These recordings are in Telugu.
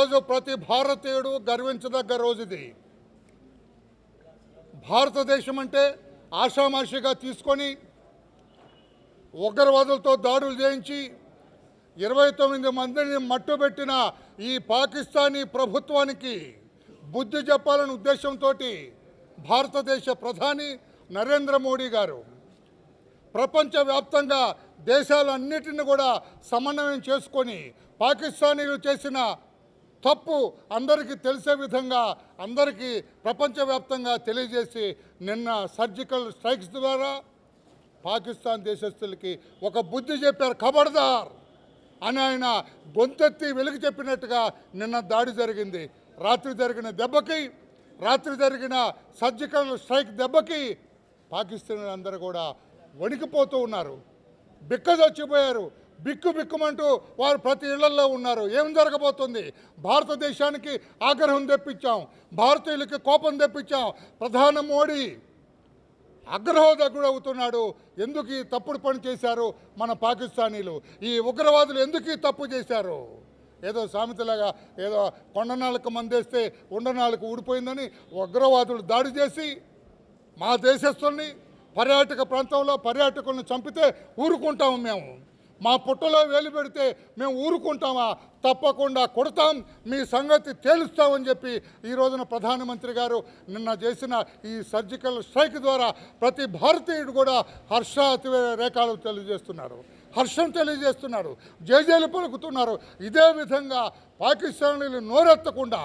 ఈరోజు ప్రతి భారతీయుడు గర్వించదగ్గ రోజు ఇది. భారతదేశం అంటే ఆషామాషిగా తీసుకొని ఉగ్రవాదులతో దాడులు చేయించి 29 మందిని మట్టుబెట్టిన ఈ పాకిస్తానీ ప్రభుత్వానికి బుద్ధి చెప్పాలనే ఉద్దేశంతో భారతదేశ ప్రధాని నరేంద్ర మోడీ గారు ప్రపంచవ్యాప్తంగా దేశాలన్నిటిని కూడా సమన్వయం చేసుకొని పాకిస్తానీలు చేసిన తప్పు అందరికీ తెలిసే విధంగా అందరికీ ప్రపంచవ్యాప్తంగా తెలియజేసి నిన్న సర్జికల్ స్ట్రైక్స్ ద్వారా పాకిస్తాన్ దేశస్తులకి ఒక బుద్ధి చెప్పారు. ఖబర్దార్ అని ఆయన గొంతెత్తి వెలుగు చెప్పినట్టుగా నిన్న దాడి జరిగింది. రాత్రి జరిగిన సర్జికల్ స్ట్రైక్ దెబ్బకి పాకిస్తాన్ అందరూ కూడా వణికిపోతూ ఉన్నారు, బిక్కజొచ్చిపోయారు. బిక్కుమంటూ వారు ప్రతి ఇళ్లలో ఉన్నారు. ఏం జరగబోతుంది? భారతదేశానికి ఆగ్రహం తెప్పించాం, భారతీయులకి కోపం తెప్పించాం. ప్రధాని మోడీ అగ్రహోదగ్గుడు అవుతున్నాడు. ఎందుకు ఈ తప్పుడు పని చేశారు మన పాకిస్తానీలు? ఈ ఉగ్రవాదులు ఎందుకు ఈ తప్పు చేశారు? ఏదో సామెతలాగా ఏదో కొండనాళ్ళకు మందేస్తే ఉండనాళ్ళకు ఊడిపోయిందని ఉగ్రవాదులు దాడి చేసి మా దేశస్తుల్ని పర్యాటక ప్రాంతంలో పర్యాటకులను చంపితే ఊరుకుంటాము మేము? మా పుట్టలో వేలు పెడితే మేము ఊరుకుంటామా? తప్పకుండా కొడతాం, మీ సంగతి తేలుస్తామని చెప్పి ఈ రోజున ప్రధానమంత్రి గారు నిన్న చేసిన ఈ సర్జికల్ స్ట్రైక్ ద్వారా ప్రతి భారతీయుడు కూడా హర్షాతిరేకాలు తెలియజేస్తున్నారు, హర్షం తెలియజేస్తున్నారు, జేజేలు పలుకుతున్నారు. ఇదే విధంగా పాకిస్తానీలు నోరెత్తకుండా,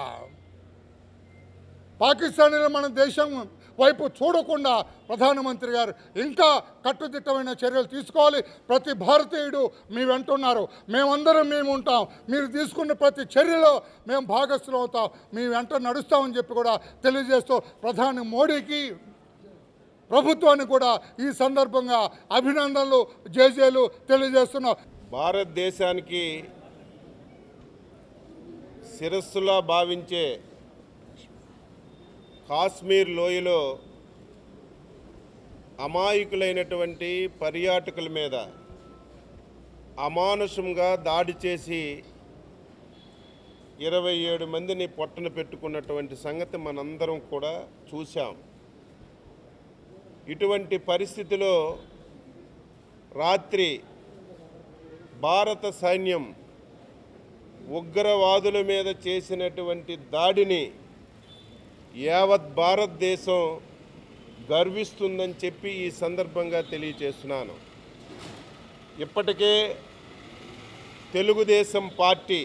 పాకిస్తానీలు మన దేశం వైపు చూడకుండా ప్రధానమంత్రి గారు ఇంకా కట్టుదిట్టమైన చర్యలు తీసుకోవాలి. ప్రతి భారతీయుడు మీ వెంటున్నారు, మేమందరం మేము ఉంటాం, మీరు తీసుకున్న ప్రతి చర్యలో మేము భాగస్థులం అవుతాం, మీ వెంట నడుస్తామని చెప్పి కూడా తెలియజేస్తూ ప్రధాని మోడీకి ప్రభుత్వానికి కూడా ఈ సందర్భంగా అభినందనలు జేజేలు తెలియజేస్తున్నాం. భారతదేశానికి శిరస్సులా భావించే కాశ్మీర్ లోయలో అమాయకులైనటువంటి పర్యాటకుల మీద అమానుషంగా దాడి చేసి 27 మందిని పొట్టన పెట్టుకున్నటువంటి సంగతి మనందరం కూడా చూశాం. ఇటువంటి పరిస్థితిలో రాత్రి భారత సైన్యం ఉగ్రవాదుల మీద చేసినటువంటి దాడిని యావత్ భారతదేశం గర్విస్తుందని చెప్పి ఈ సందర్భంగా తెలియజేస్తున్నాను. ఇప్పటికే తెలుగుదేశం పార్టీ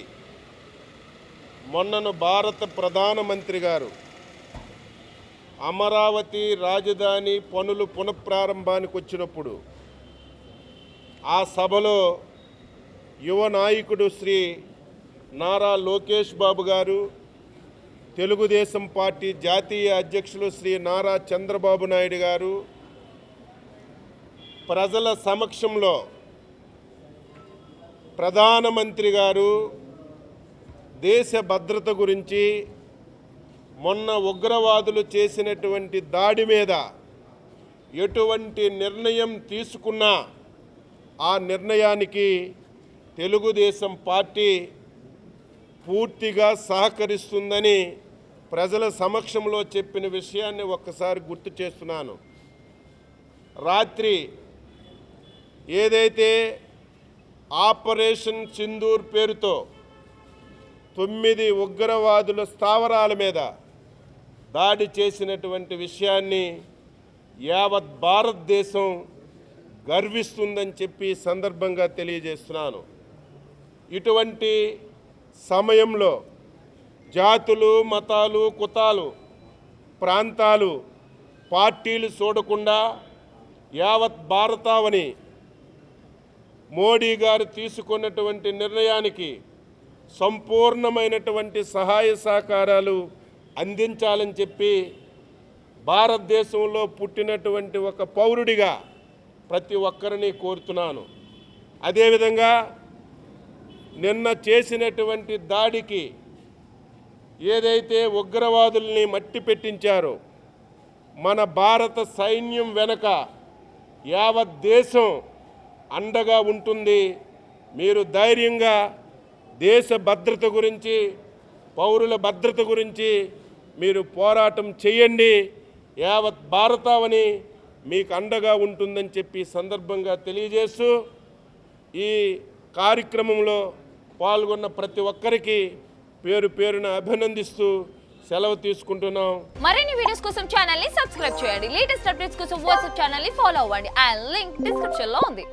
మొన్నను భారత ప్రధానమంత్రి గారు అమరావతి రాజధాని పనులు పునఃప్రారంభానికి వచ్చినప్పుడు ఆ సభలో యువ నాయకుడు శ్రీ నారా లోకేష్ బాబు గారు, తెలుగుదేశం పార్టీ జాతీయ అధ్యక్షులు శ్రీ నారా చంద్రబాబు నాయుడు గారు ప్రజల సమక్షంలో ప్రధానమంత్రి గారు దేశ భద్రత గురించి, మొన్న ఉగ్రవాదులు చేసినటువంటి దాడి మీద ఎటువంటి నిర్ణయం తీసుకున్నా ఆ నిర్ణయానికి తెలుగుదేశం పార్టీ పూర్తిగా సహకరిస్తుందని ప్రజల సమక్షంలో చెప్పిన విషయాన్ని ఒక్కసారి గుర్తు చేస్తున్నాను. రాత్రి ఏదైతే ఆపరేషన్ సింధూర్ పేరుతో 9 ఉగ్రవాదుల స్థావరాల మీద దాడి చేసినటువంటి విషయాన్ని యావత్ భారతదేశం గర్విస్తుందని చెప్పి సందర్భంగా తెలియజేస్తున్నాను. ఇటువంటి సమయంలో జాతులు, మతాలు, కుతాలు, ప్రాంతాలు, పార్టీలు చూడకుండా యావత్ భారతావని మోడీ గారు తీసుకున్నటువంటి నిర్ణయానికి సంపూర్ణమైనటువంటి సహాయ సహకారాలు అందించాలని చెప్పి భారతదేశంలో పుట్టినటువంటి ఒక పౌరుడిగా ప్రతి ఒక్కరిని కోరుతున్నాను. అదేవిధంగా నిన్న చేసినటువంటి దాడికి ఏదైతే ఉగ్రవాదుల్ని మట్టి పెట్టించారో మన భారత సైన్యం వెనక యావత్ దేశం అండగా ఉంటుంది. మీరు ధైర్యంగా దేశ భద్రత గురించి, పౌరుల భద్రత గురించి మీరు పోరాటం చేయండి. యావత్ భారతావని మీకు అండగా ఉంటుందని చెప్పి సందర్భంగా తెలియజేస్తూ ఈ కార్యక్రమంలో పాల్గొన్న ప్రతి ఒక్కరికి పేరు పేరున అభినందిస్తూ సెలవు తీసుకుంటున్నాం. మరిన్ని వీడియోస్ కోసం ఛానల్ ని సబ్స్క్రైబ్ చేయండి. లేటెస్ట్ అప్డేట్స్ కోసం వాట్సాప్ ఛానల్ ని ఫాలో అవ్వండి. ఆ లింక్ డిస్క్రిప్షన్ లో ఉంది.